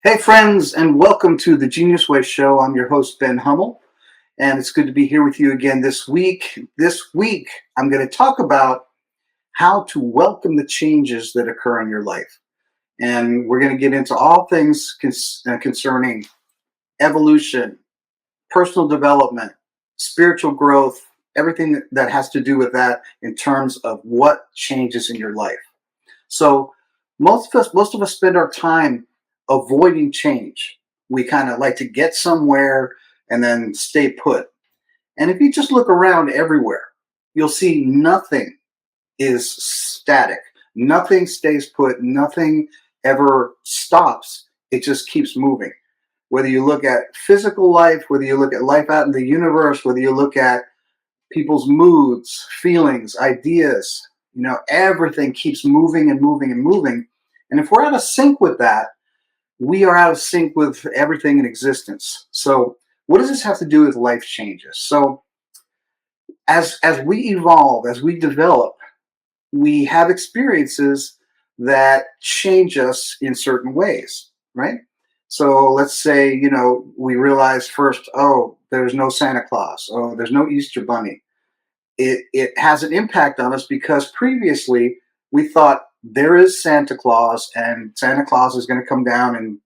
Hey, friends, and welcome to the Genius Way Show. I'm your host, Ben Hummell, and it's good to be here with you again this week. This week, I'm going to talk about how to welcome the changes that occur in your life. And we're going to get into all things concerning evolution, personal development, spiritual growth, everything that has to do with that in terms of what changes in your life. So most of us spend our time avoiding change. We kind of like to get somewhere and then stay put. And if you just look around everywhere, you'll see nothing is static. Nothing stays put. Nothing ever stops. It just keeps moving. Whether you look at physical life, whether you look at life out in the universe, whether you look at people's moods, feelings, ideas, everything keeps moving and moving and moving. And if we're out of sync with that, we are out of sync with everything in existence. So, what does this have to do with life changes? So, as we evolve, as we develop, we have experiences that change us in certain ways, right? So let's say, we realize first, oh, there's no Santa Claus, oh, there's no Easter Bunny. It has an impact on us because previously we thought there is Santa Claus and Santa Claus is going to come down and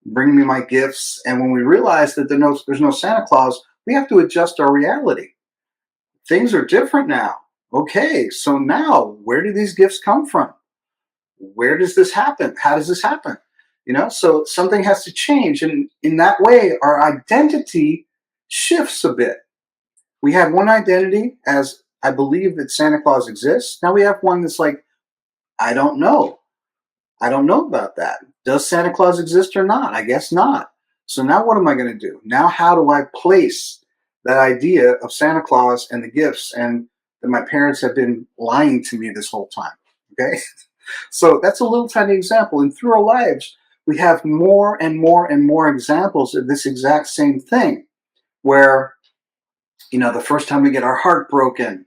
bring me my gifts. And when we realize that there's no Santa Claus, we have to adjust our reality. Things are different now. Okay, so now where do these gifts come from? Where does this happen? How does this happen? So something has to change. And in that way, our identity shifts a bit. We had one identity as I believe that Santa Claus exists. Now we have one that's like, I don't know. I don't know about that. Does Santa Claus exist or not? I guess not. So now what am I going to do? Now how do I place that idea of Santa Claus and the gifts and that my parents have been lying to me this whole time? Okay. So that's a little tiny example. And through our lives, we have more and more and more examples of this exact same thing where, the first time we get our heart broken,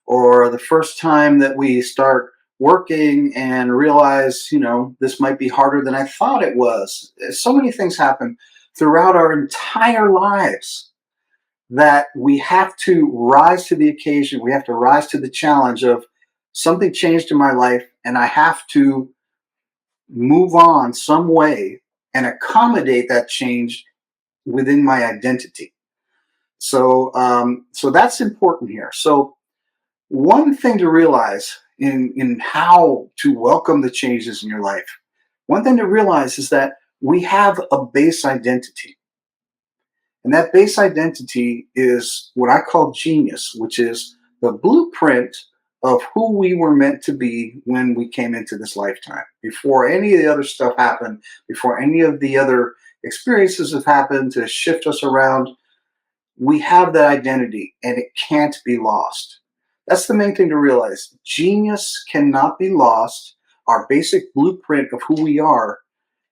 or the first time that we start working and realize, this might be harder than I thought it was. So many things happen throughout our entire lives that we have to rise to the occasion. We have to rise to the challenge of something changed in my life and I have to move on some way and accommodate that change within my identity. So that's important here. So one thing to realize in how to welcome the changes in your life, one thing to realize is that we have a base identity. And that base identity is what I call genius, which is the blueprint of who we were meant to be when we came into this lifetime. Before any of the other stuff happened, before any of the other experiences have happened to shift us around, we have that identity and it can't be lost. That's the main thing to realize. Genius cannot be lost. Our basic blueprint of who we are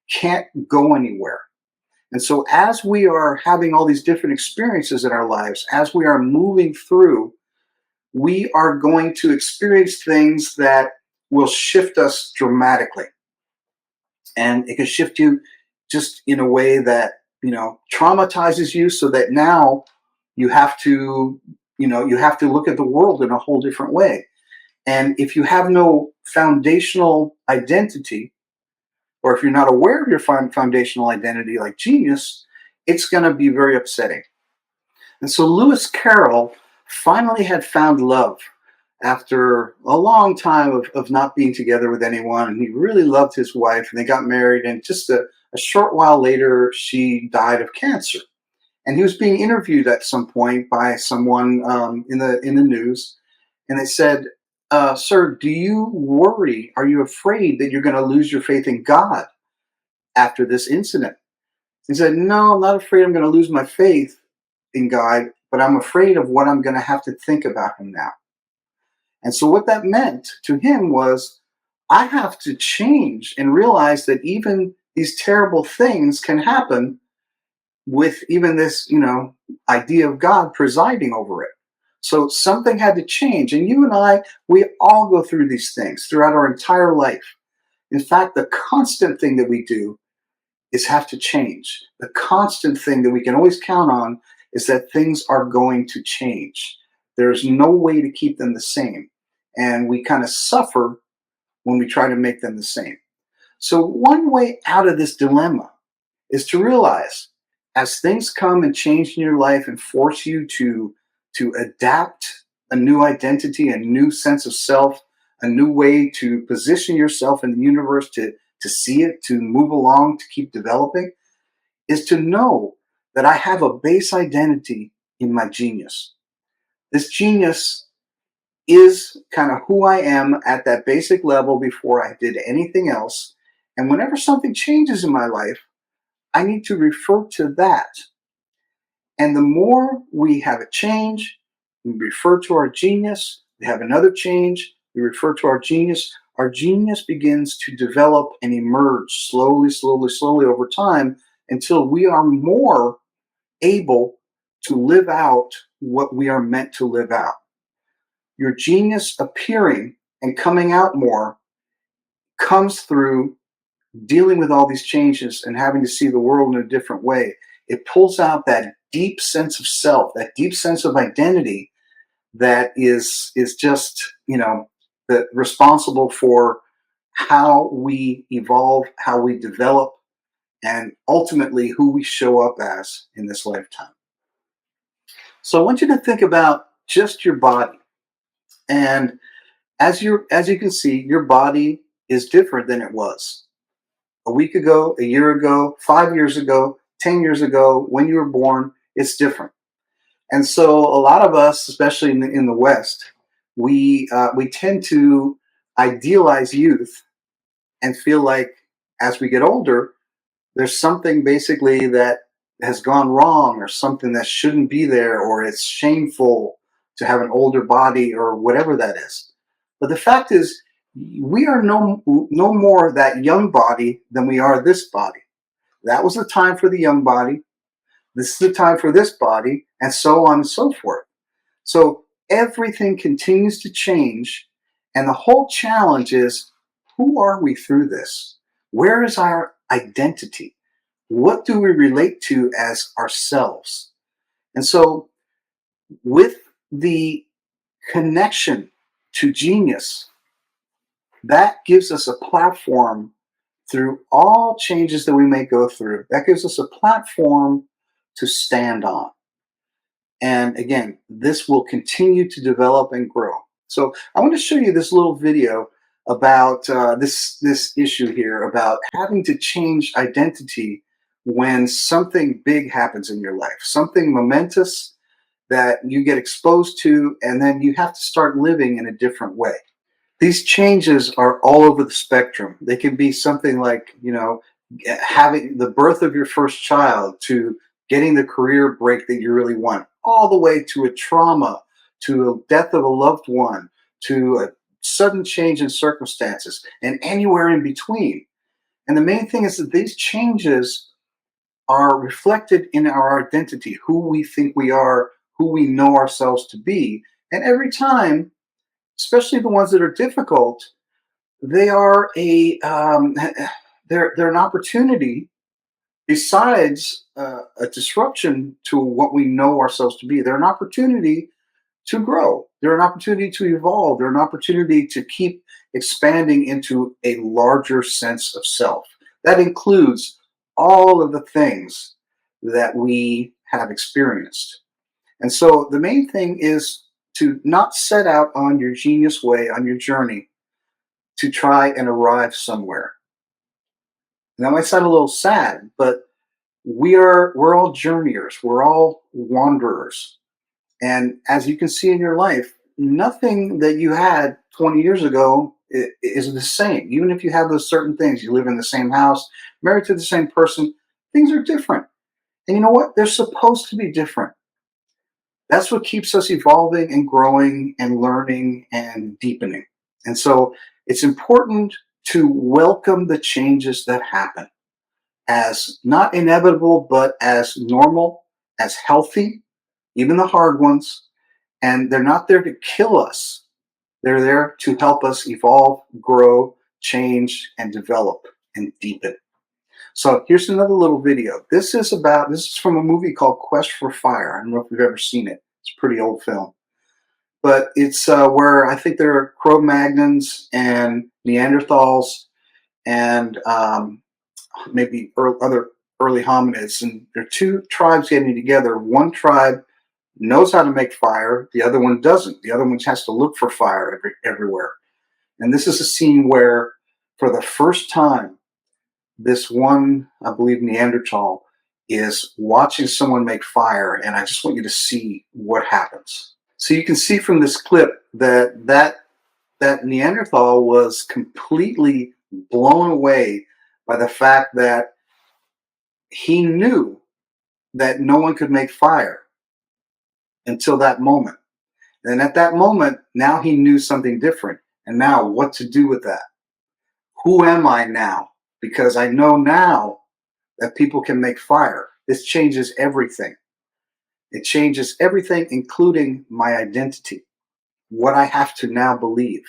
can't go anywhere. And so, as we are having all these different experiences in our lives, as we are moving through, we are going to experience things that will shift us dramatically. And it can shift you just in a way that, traumatizes you so that now you have to, you have to look at the world in a whole different way. And if you have no foundational identity, or if you're not aware of your foundational identity like genius, it's going to be very upsetting. And so Lewis Carroll finally had found love after a long time of not being together with anyone. And he really loved his wife and they got married. And just a short while later, she died of cancer. And he was being interviewed at some point by someone in the news. And they said, sir, do you worry? Are you afraid that you're going to lose your faith in God after this incident? He said, no, I'm not afraid I'm going to lose my faith in God, but I'm afraid of what I'm going to have to think about him now. And so what that meant to him was, I have to change and realize that even these terrible things can happen with even this, idea of God presiding over it. So something had to change. And you and I, we all go through these things throughout our entire life. In fact, the constant thing that we do is have to change. The constant thing that we can always count on is that things are going to change. There's no way to keep them the same. And we kind of suffer when we try to make them the same. So, one way out of this dilemma is to realize as things come and change in your life and force you to adapt a new identity, a new sense of self, a new way to position yourself in the universe, to see it, to move along, to keep developing, is to know that I have a base identity in my genius. This genius is kind of who I am at that basic level before I did anything else. And whenever something changes in my life, I need to refer to that. And the more we have a change, we refer to our genius, we have another change, we refer to our genius begins to develop and emerge slowly, slowly, slowly over time until we are more able to live out what we are meant to live out. Your genius appearing and coming out more comes through dealing with all these changes and having to see the world in a different way. It pulls out that deep sense of self, that deep sense of identity that is just, the responsible for how we evolve, how we develop, and ultimately who we show up as in this lifetime. So I want you to think about just your body. And as you can see, your body is different than it was a week ago, a year ago, 5 years ago, 10 years ago, when you were born. It's different. And so a lot of us, especially in the West, we tend to idealize youth and feel like as we get older, there's something basically that has gone wrong or something that shouldn't be there, or it's shameful to have an older body or whatever that is. But the fact is, we are no more that young body than we are this body. That was the time for the young body. This is the time for this body, and so on and so forth. So everything continues to change, and the whole challenge is, who are we through this? Where is our identity? What do we relate to as ourselves? And so, with the connection to genius, that gives us a platform through all changes that we may go through. That gives us a platform to stand on. And again, this will continue to develop and grow. So I want to show you this little video about this issue here about having to change identity when something big happens in your life, something momentous that you get exposed to, and then you have to start living in a different way. These changes are all over the spectrum. They can be something like, having the birth of your first child, to getting the career break that you really want, all the way to a trauma, to a death of a loved one, to a sudden change in circumstances, and anywhere in between. And the main thing is that these changes are reflected in our identity, who we think we are, who we know ourselves to be. And every time, especially the ones that are difficult, they are they're an opportunity besides a disruption to what we know ourselves to be. They're an opportunity to grow. They're an opportunity to evolve. They're an opportunity to keep expanding into a larger sense of self. That includes all of the things that we have experienced. And so the main thing is to not set out on your genius way, on your journey, to try and arrive somewhere. And that might sound a little sad, but we're all journeyers, we're all wanderers. And as you can see in your life, nothing that you had 20 years ago is the same. Even if you have those certain things, you live in the same house, married to the same person, things are different. And you know what? They're supposed to be different. That's what keeps us evolving and growing and learning and deepening. And so it's important to welcome the changes that happen as not inevitable, but as normal, as healthy, even the hard ones. And they're not there to kill us. They're there to help us evolve, grow, change, and develop and deepen. So here's another little video. This is from a movie called Quest for Fire. I don't know if you've ever seen it. It's a pretty old film. But it's where I think there are Cro-Magnons and Neanderthals and maybe other early hominids. And there are two tribes getting together. One tribe knows how to make fire. The other one doesn't. The other one has to look for fire everywhere. And this is a scene where, for the first time, this one, I believe, Neanderthal is watching someone make fire, and I just want you to see what happens. So you can see from this clip that Neanderthal was completely blown away by the fact that he knew that no one could make fire until that moment. And at that moment, now he knew something different. And now what to do with that? Who am I now? Because I know now that people can make fire. This changes everything. It changes everything, including my identity, what I have to now believe,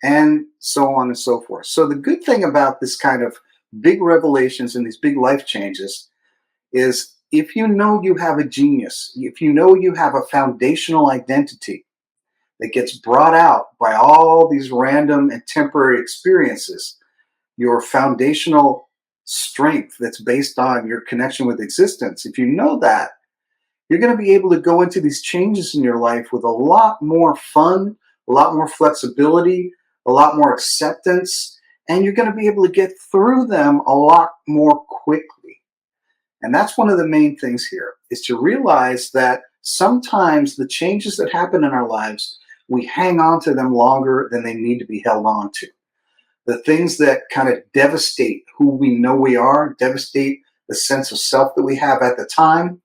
and so on and so forth. So the good thing about this kind of big revelations and these big life changes is if you know you have a genius, if you know you have a foundational identity that gets brought out by all these random and temporary experiences, your foundational strength that's based on your connection with existence, if you know that, you're going to be able to go into these changes in your life with a lot more fun, a lot more flexibility, a lot more acceptance, and you're going to be able to get through them a lot more quickly. And that's one of the main things here, is to realize that sometimes the changes that happen in our lives, we hang on to them longer than they need to be held on to. The things that kind of devastate who we know we are, devastate the sense of self that we have at the time,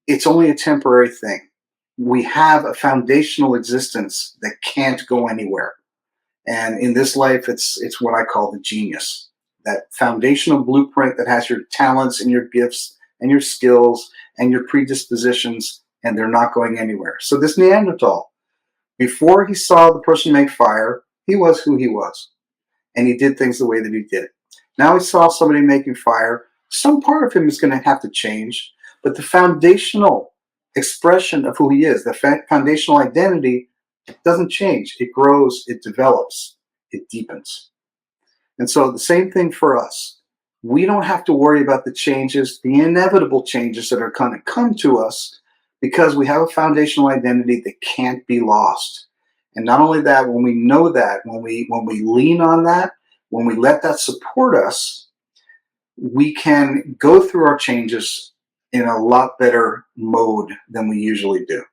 it's only a temporary thing. We have a foundational existence that can't go anywhere. And in this life, it's what I call the genius. That foundational blueprint that has your talents and your gifts and your skills and your predispositions, and they're not going anywhere. So this Neanderthal, before he saw the person make fire, he was who he was. And he did things the way that he did. Now he saw somebody making fire. Some part of him is going to have to change, but the foundational expression of who he is, the foundational identity, doesn't change. It grows, it develops, it deepens. And so the same thing for us. We don't have to worry about the changes, the inevitable changes that are going to come to us, because we have a foundational identity that can't be lost. And not only that, when we know that, when we lean on that, when we let that support us, we can go through our changes in a lot better mode than we usually do.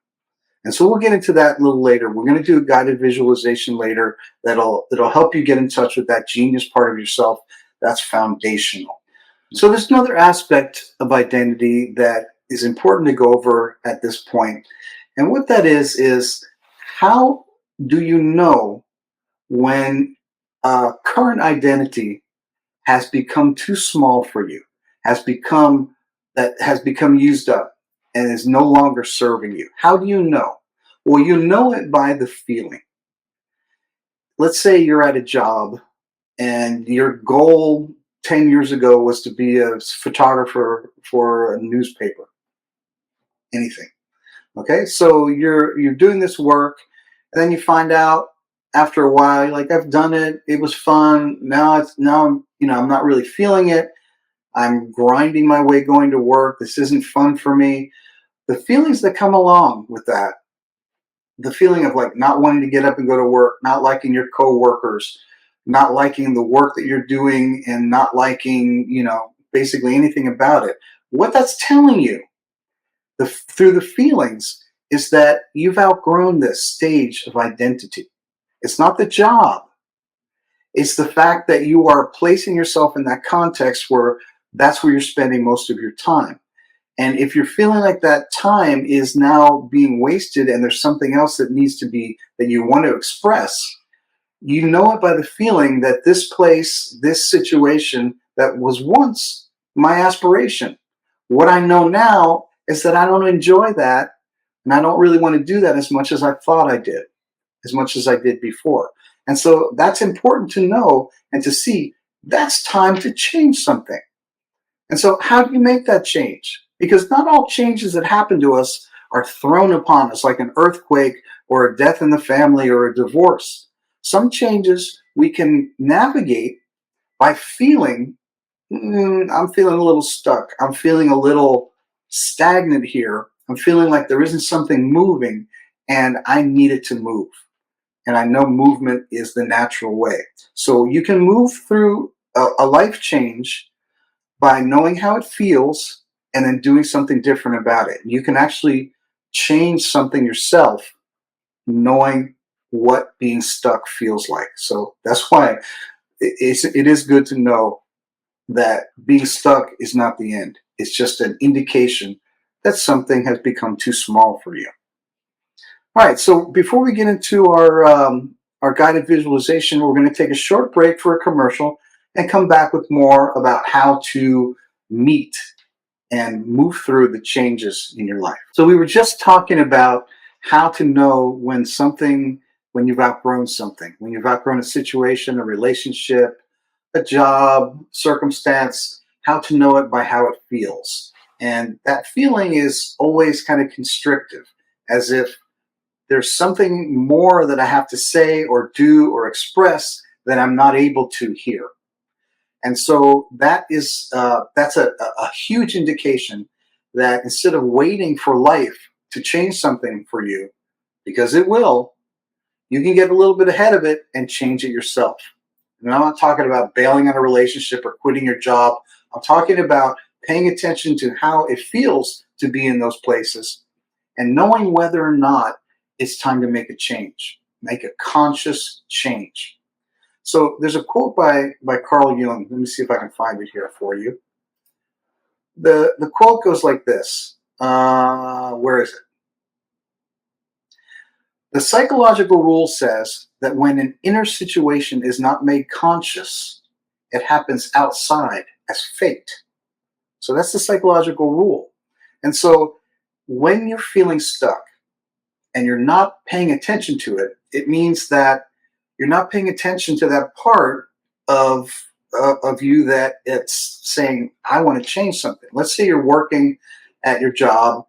And so we'll get into that a little later. We're going to do a guided visualization later that'll help you get in touch with that genius part of yourself that's foundational. So there's another aspect of identity that is important to go over at this point. And what that is how do you know when a current identity has become too small for you, has become used up and is no longer serving you? How do you know? Well, you know it by the feeling. Let's say you're at a job and your goal 10 years ago was to be a photographer for a newspaper, anything. Okay, so you're doing this work, and then you find out after a while, you're like, I've done it, it was fun. Now I'm not really feeling it. I'm grinding my way going to work. This isn't fun for me. The feelings that come along with that, the feeling of like not wanting to get up and go to work, not liking your coworkers, not liking the work that you're doing, and not liking, basically anything about it. What that's telling you through the feelings is that you've outgrown this stage of identity. It's not the job. It's the fact that you are placing yourself in that context where that's where you're spending most of your time. And if you're feeling like that time is now being wasted and there's something else that needs to be, that you want to express, you know it by the feeling that this place, this situation that was once my aspiration. What I know now is that I don't enjoy that, and I don't really want to do that as much as I thought I did, as much as I did before. And so that's important to know and to see that's time to change something. And so, how do you make that change? Because not all changes that happen to us are thrown upon us like an earthquake or a death in the family or a divorce. Some changes we can navigate by feeling, I'm feeling a little stuck. I'm feeling a little stagnant here. I'm feeling like there isn't something moving and I need it to move. And I know movement is the natural way. So you can move through a life change by knowing how it feels and then doing something different about it. You can actually change something yourself knowing what being stuck feels like. So that's why it is good to know that being stuck is not the end. It's just an indication that something has become too small for you. All right, so before we get into our guided visualization, we're going to take a short break for a commercial and come back with more about how to meet and move through the changes in your life. So we were just talking about how to know when you've outgrown something, when you've outgrown a situation, a relationship, a job, circumstance, how to know it by how it feels. And that feeling is always kind of constrictive, as if there's something more that I have to say or do or express that I'm not able to hear. And so that's a huge indication that instead of waiting for life to change something for you, because it will, you can get a little bit ahead of it and change it yourself. And I'm not talking about bailing on a relationship or quitting your job. I'm talking about paying attention to how it feels to be in those places and knowing whether or not it's time to make a change, make a conscious change. So there's a quote by Carl Jung. Let me see if I can find it here for you. The quote goes like this. Where is it? The psychological rule says that when an inner situation is not made conscious, it happens outside as fate. So that's the psychological rule. And so when you're feeling stuck and you're not paying attention to it, it means that you're not paying attention to that part of of you that it's saying, I want to change something. Let's say you're working at your job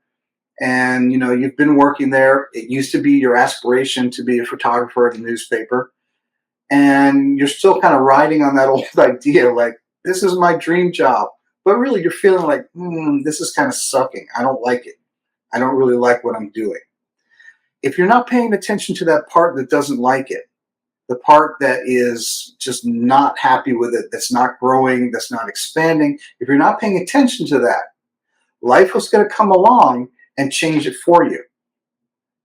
and you've been working there. It used to be your aspiration to be a photographer at a newspaper, and you're still kind of riding on that old idea, like this is my dream job. But really, you're feeling like, this is kind of sucking. I don't like it. I don't really like what I'm doing. If you're not paying attention to that part that doesn't like it, the part that is just not happy with it, that's not growing, that's not expanding, if you're not paying attention to that, life was going to come along and change it for you.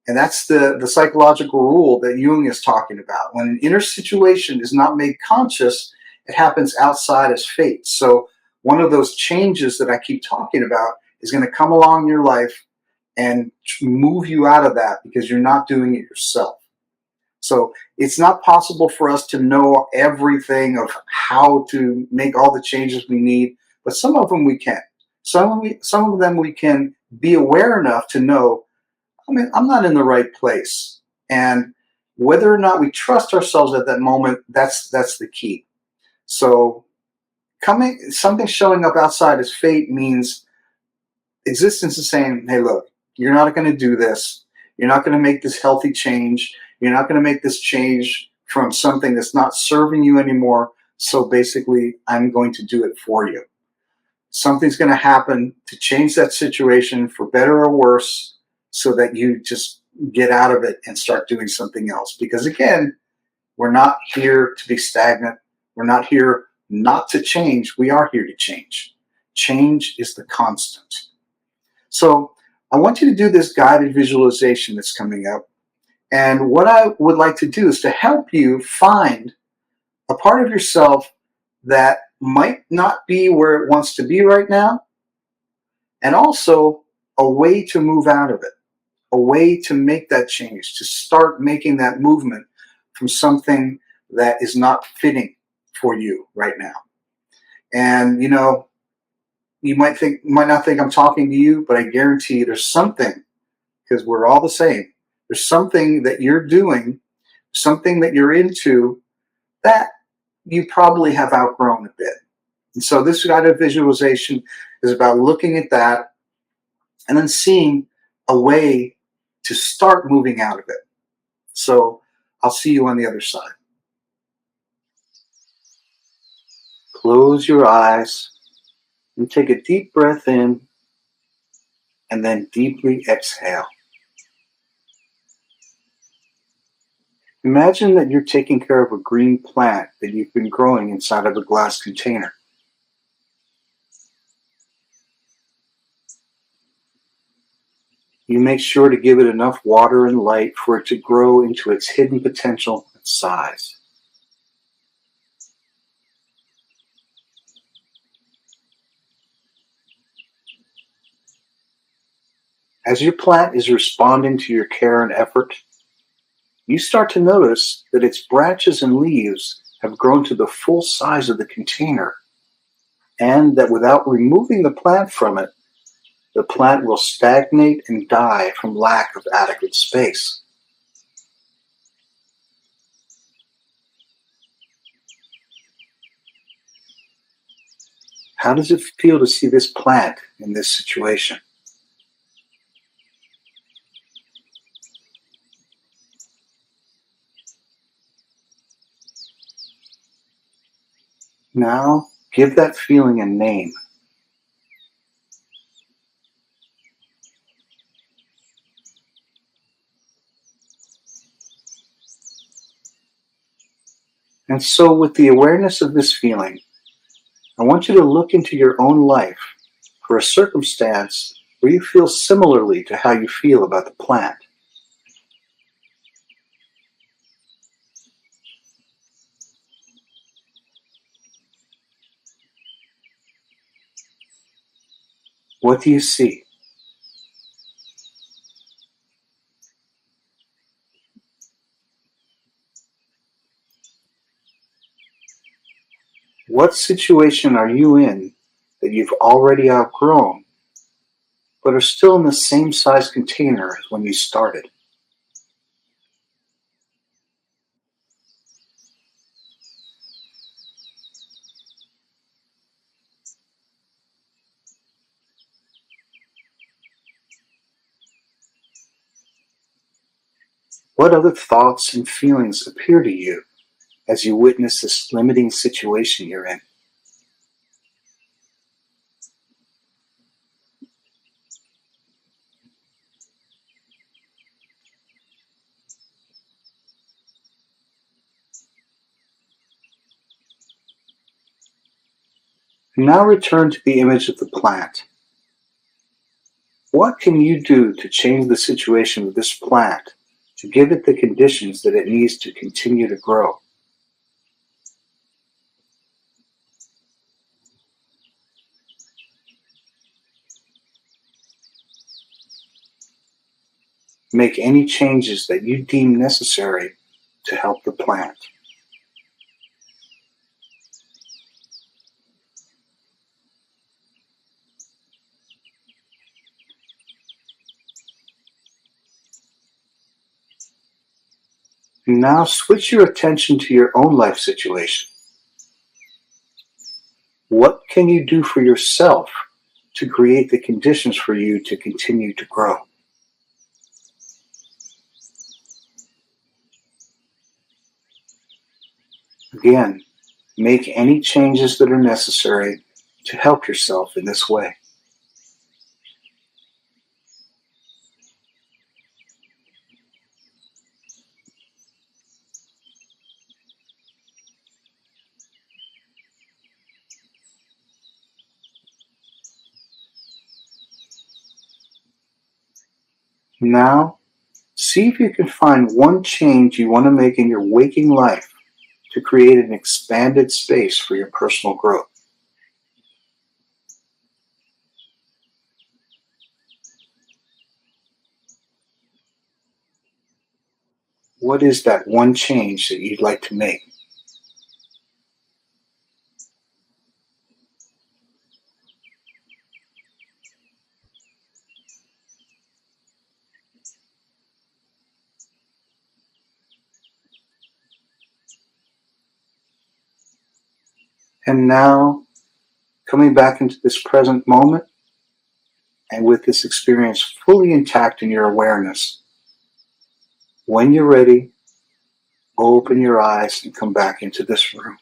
And that's the psychological rule that Jung is talking about. When an inner situation is not made conscious, it happens outside as fate. So one of those changes that I keep talking about is going to come along in your life and move you out of that because you're not doing it yourself. So it's not possible for us to know everything of how to make all the changes we need, but some of them we can. Some of them we can be aware enough to know, I'm not in the right place. And whether or not we trust ourselves at that moment, that's the key. So something showing up outside as fate means existence is saying, hey, look, you're not going to do this. You're not going to make this healthy change. You're not going to make this change from something that's not serving you anymore. So basically, I'm going to do it for you. Something's going to happen to change that situation for better or worse so that you just get out of it and start doing something else. Because again, we're not here to be stagnant. We're not here not to change. We are here to change. Change is the constant. So I want you to do this guided visualization that's coming up. And what I would like to do is to help you find a part of yourself that might not be where it wants to be right now, and also a way to move out of it, a way to make that change, to start making that movement from something that is not fitting for you right now. And you might not think I'm talking to you, but I guarantee you there's something, because we're all the same. There's something that you're doing, something that you're into that you probably have outgrown a bit. And so this guided visualization is about looking at that and then seeing a way to start moving out of it. So I'll see you on the other side. Close your eyes and take a deep breath in and then deeply exhale. Imagine that you're taking care of a green plant that you've been growing inside of a glass container. You make sure to give it enough water and light for it to grow into its hidden potential and size. As your plant is responding to your care and effort, you start to notice that its branches and leaves have grown to the full size of the container, and that without removing the plant from it, the plant will stagnate and die from lack of adequate space. How does it feel to see this plant in this situation? Now, give that feeling a name. And so, with the awareness of this feeling, I want you to look into your own life for a circumstance where you feel similarly to how you feel about the plant. What do you see? What situation are you in that you've already outgrown, but are still in the same size container as when you started? What other thoughts and feelings appear to you as you witness this limiting situation you're in? Now return to the image of the plant. What can you do to change the situation with this plant to give it the conditions that it needs to continue to grow? Make any changes that you deem necessary to help the plant. Now switch your attention to your own life situation. What can you do for yourself to create the conditions for you to continue to grow? Again, make any changes that are necessary to help yourself in this way. Now, see if you can find one change you want to make in your waking life to create an expanded space for your personal growth. What is that one change that you'd like to make? And now, coming back into this present moment, and with this experience fully intact in your awareness. When you're ready, open your eyes and come back into this room.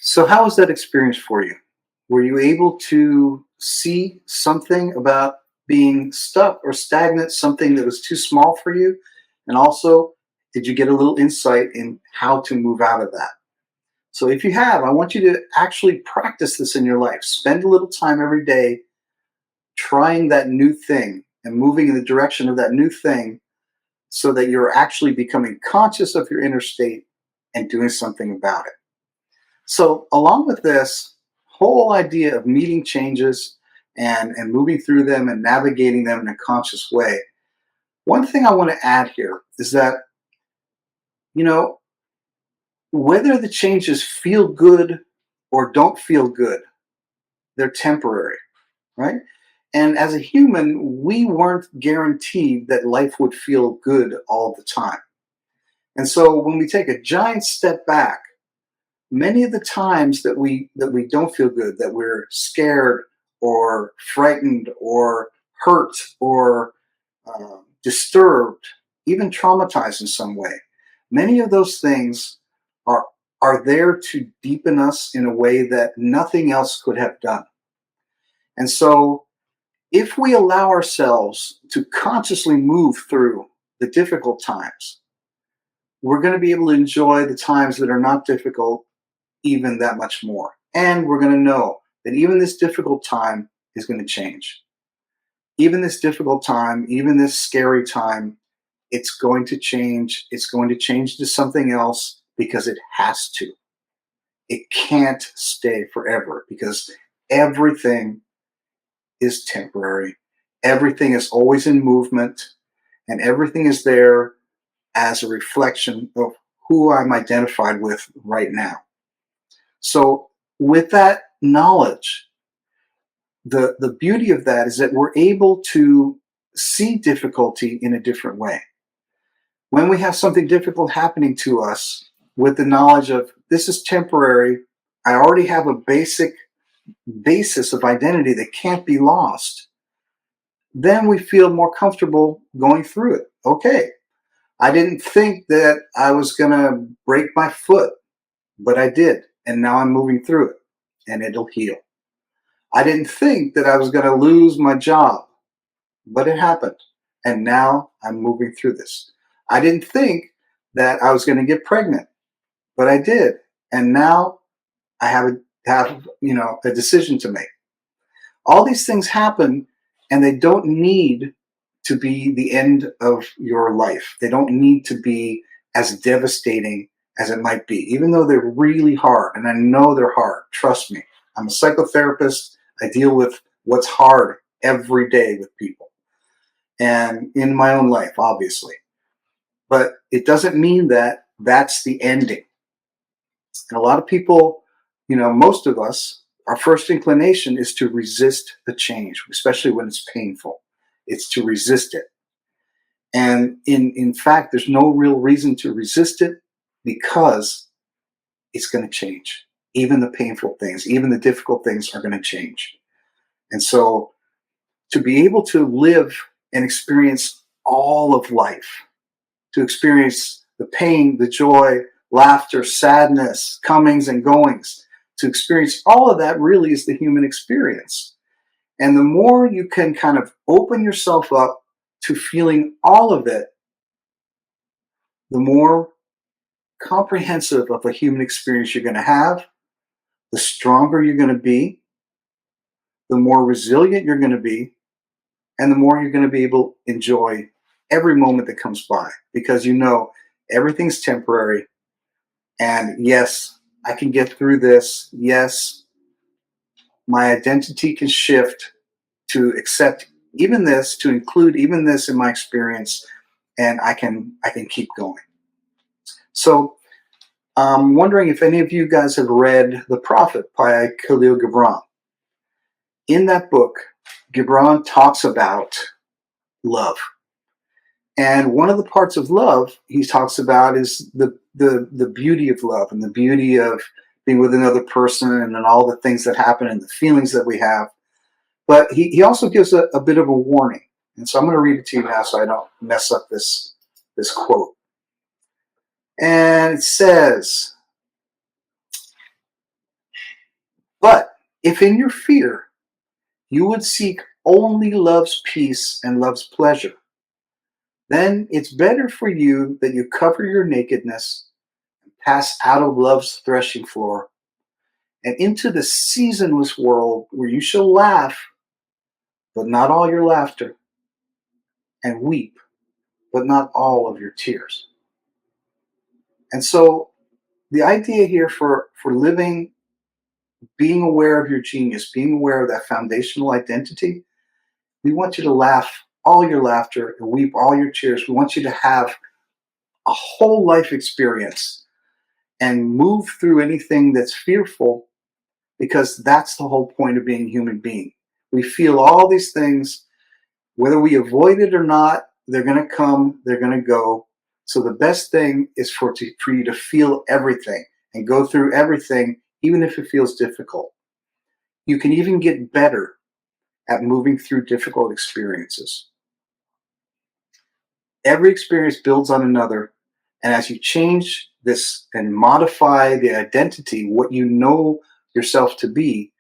So, how was that experience for you? Were you able to see something about being stuck or stagnant, something that was too small for you? And also, did you get a little insight in how to move out of that? So, if you have, I want you to actually practice this in your life. Spend a little time every day trying that new thing and moving in the direction of that new thing so that you're actually becoming conscious of your inner state and doing something about it. So, along with this whole idea of meeting changes and moving through them and navigating them in a conscious way, one thing I want to add here is that, you know, whether the changes feel good or don't feel good, they're temporary, right? And as a human, we weren't guaranteed that life would feel good all the time. And so when we take a giant step back, many of the times that we don't feel good, that we're scared or frightened or hurt or disturbed, even traumatized in some way, many of those things are are there to deepen us in a way that nothing else could have done. And so if we allow ourselves to consciously move through the difficult times, we're going to be able to enjoy the times that are not difficult even that much more. And we're going to know that even this difficult time is going to change. Even this difficult time, even this scary time, it's going to change. It's going to change to something else because it has to. It can't stay forever because everything is temporary. Everything is always in movement, and everything is there as a reflection of who I'm identified with right now. So, with that knowledge, the beauty of that is that we're able to see difficulty in a different way. When we have something difficult happening to us, with the knowledge of this is temporary, I already have a basic basis of identity that can't be lost, then we feel more comfortable going through it. Okay, I didn't think that I was going to break my foot, but I did. And now I'm moving through it and it'll heal. I didn't think that I was going to lose my job, but it happened. And now I'm moving through this. I didn't think that I was going to get pregnant, but I did. And now I have a decision to make. All these things happen and they don't need to be the end of your life. They don't need to be as devastating as it might be, even though they're really hard. And I know they're hard. Trust me. I'm a psychotherapist. I deal with what's hard every day with people and in my own life, obviously. But it doesn't mean that that's the ending. And a lot of people, most of us, our first inclination is to resist the change, especially when it's painful. It's to resist it. And in fact, there's no real reason to resist it because it's going to change. Even the painful things, even the difficult things are going to change. And so to be able to live and experience all of life, to experience the pain, the joy, laughter, sadness, comings and goings, to experience all of that really is the human experience. And the more you can kind of open yourself up to feeling all of it, the more comprehensive of a human experience you're going to have, the stronger you're going to be, the more resilient you're going to be, and the more you're going to be able to enjoy every moment that comes by because everything's temporary. And yes, I can get through this. Yes, my identity can shift to accept even this, to include even this in my experience, and I can keep going. So I'm wondering if any of you guys have read The Prophet by Khalil Gibran. In that book, Gibran talks about love. And one of the parts of love he talks about is the beauty of love and the beauty of being with another person and all the things that happen and the feelings that we have. But he also gives a bit of a warning. And so I'm going to read it to you now so I don't mess up this quote. And it says, "But if in your fear you would seek only love's peace and love's pleasure, then it's better for you that you cover your nakedness and pass out of love's threshing floor and into the seasonless world where you shall laugh, but not all your laughter, and weep, but not all of your tears." And so the idea here for living, being aware of your genius, being aware of that foundational identity, we want you to laugh all your laughter and weep all your tears. We want you to have a whole life experience and move through anything that's fearful, because that's the whole point of being a human being. We feel all these things, whether we avoid it or not, they're going to come, they're going to go. So the best thing is for you to feel everything and go through everything, even if it feels difficult. You can even get better at moving through difficult experiences. Every experience builds on another. And as you change this and modify the identity, what you know yourself to be,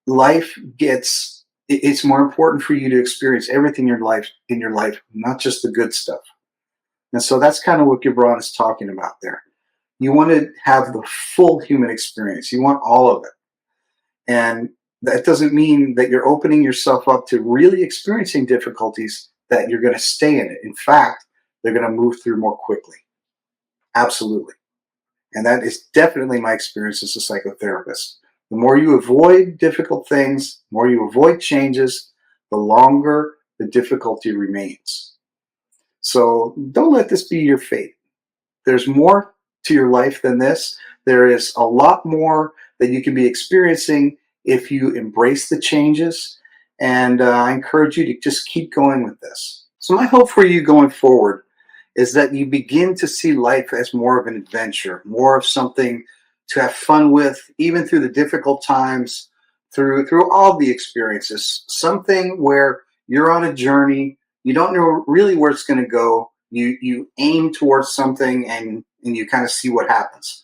life gets, it's more important for you to experience everything in your life, not just the good stuff. And so that's kind of what Gibran is talking about there. You want to have the full human experience. You want all of it. And that doesn't mean that you're opening yourself up to really experiencing difficulties, that you're going to stay in it. In fact, they're going to move through more quickly. Absolutely. And that is definitely my experience as a psychotherapist. The more you avoid difficult things, the more you avoid changes, the longer the difficulty remains. So don't let this be your fate. There's more to your life than this. There is a lot more that you can be experiencing if you embrace the changes. And I encourage you to just keep going with this. So my hope for you going forward is that you begin to see life as more of an adventure, more of something to have fun with, even through the difficult times, through all the experiences. Something where you're on a journey, you don't know really where it's going to go. You aim towards something and you kind of see what happens.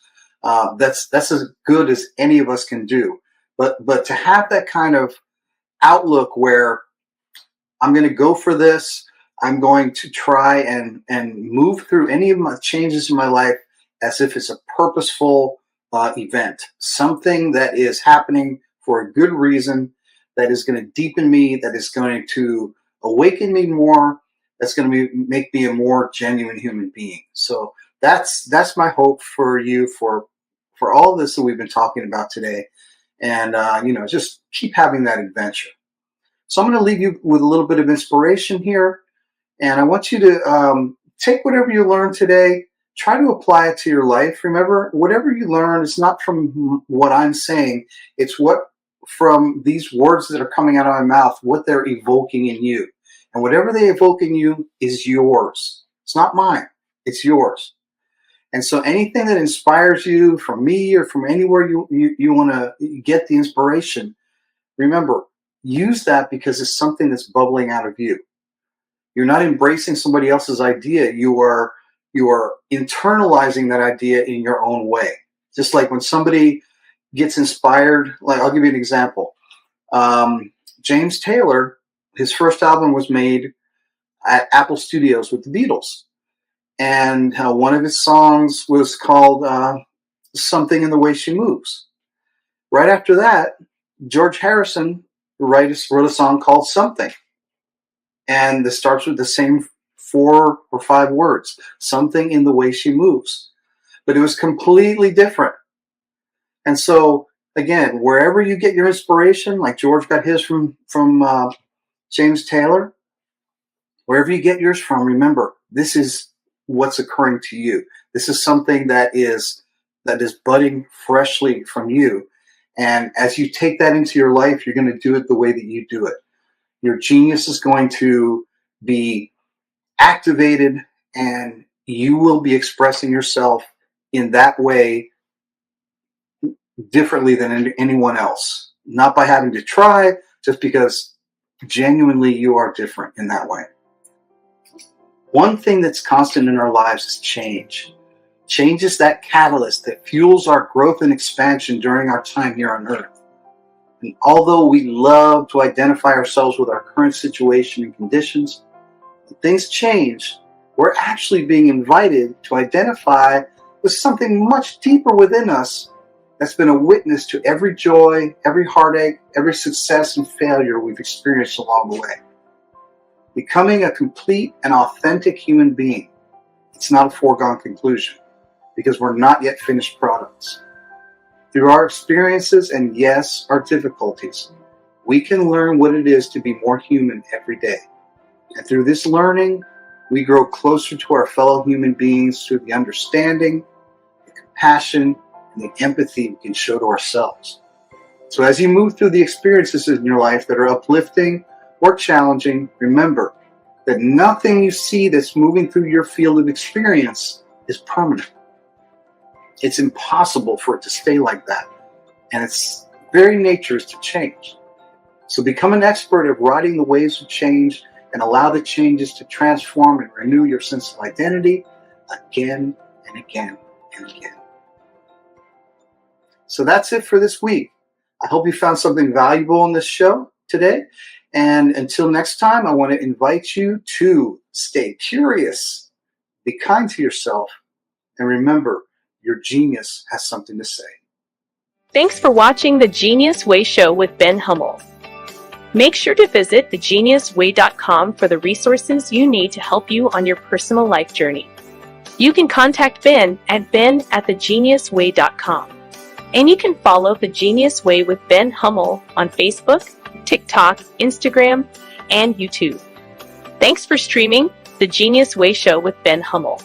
That's as good as any of us can do. But to have that kind of outlook where I'm going to go for this, I'm going to try and move through any of my changes in my life as if it's a purposeful event, something that is happening for a good reason, that is going to deepen me, that is going to awaken me more, that's going to make me a more genuine human being. So that's my hope for you for all this that we've been talking about today, and just keep having that adventure. So I'm going to leave you with a little bit of inspiration here. And I want you to take whatever you learned today, try to apply it to your life. Remember, whatever you learn is not from what I'm saying. It's what from these words that are coming out of my mouth, what they're evoking in you. And whatever they evoke in you is yours. It's not mine. It's yours. And so anything that inspires you from me or from anywhere you want to get the inspiration, remember, use that because it's something that's bubbling out of you. You're not embracing somebody else's idea. You are internalizing that idea in your own way. Just like when somebody gets inspired, like I'll give you an example. James Taylor, his first album was made at Apple Studios with the Beatles. And one of his songs was called Something in the Way She Moves. Right after that, George Harrison wrote a song called Something. And this starts with the same 4 or 5 words, something in the way she moves. But it was completely different. And so, again, wherever you get your inspiration, like George got his from James Taylor, wherever you get yours from, remember, this is what's occurring to you. This is something that is budding freshly from you. And as you take that into your life, you're going to do it the way that you do it. Your genius is going to be activated, and you will be expressing yourself in that way differently than anyone else. Not by having to try, just because genuinely you are different in that way. One thing that's constant in our lives is change. Change is that catalyst that fuels our growth and expansion during our time here on Earth. And although we love to identify ourselves with our current situation and conditions, when things change, we're actually being invited to identify with something much deeper within us that's been a witness to every joy, every heartache, every success and failure we've experienced along the way. Becoming a complete and authentic human being, it's not a foregone conclusion, because we're not yet finished products. Through our experiences and, yes, our difficulties, we can learn what it is to be more human every day. And through this learning, we grow closer to our fellow human beings through the understanding, the compassion, and the empathy we can show to ourselves. So as you move through the experiences in your life that are uplifting or challenging, remember that nothing you see that's moving through your field of experience is permanent. It's impossible for it to stay like that. And its very nature is to change. So become an expert at riding the waves of change and allow the changes to transform and renew your sense of identity again and again and again. So that's it for this week. I hope you found something valuable in this show today. And until next time, I want to invite you to stay curious, be kind to yourself, and remember, your genius has something to say. Thanks for watching The Genius Way Show with Ben Hummell. Make sure to visit thegeniusway.com for the resources you need to help you on your personal life journey. You can contact Ben at ben@thegeniusway.com. And you can follow The Genius Way with Ben Hummell on Facebook, TikTok, Instagram, and YouTube. Thanks for streaming The Genius Way Show with Ben Hummell.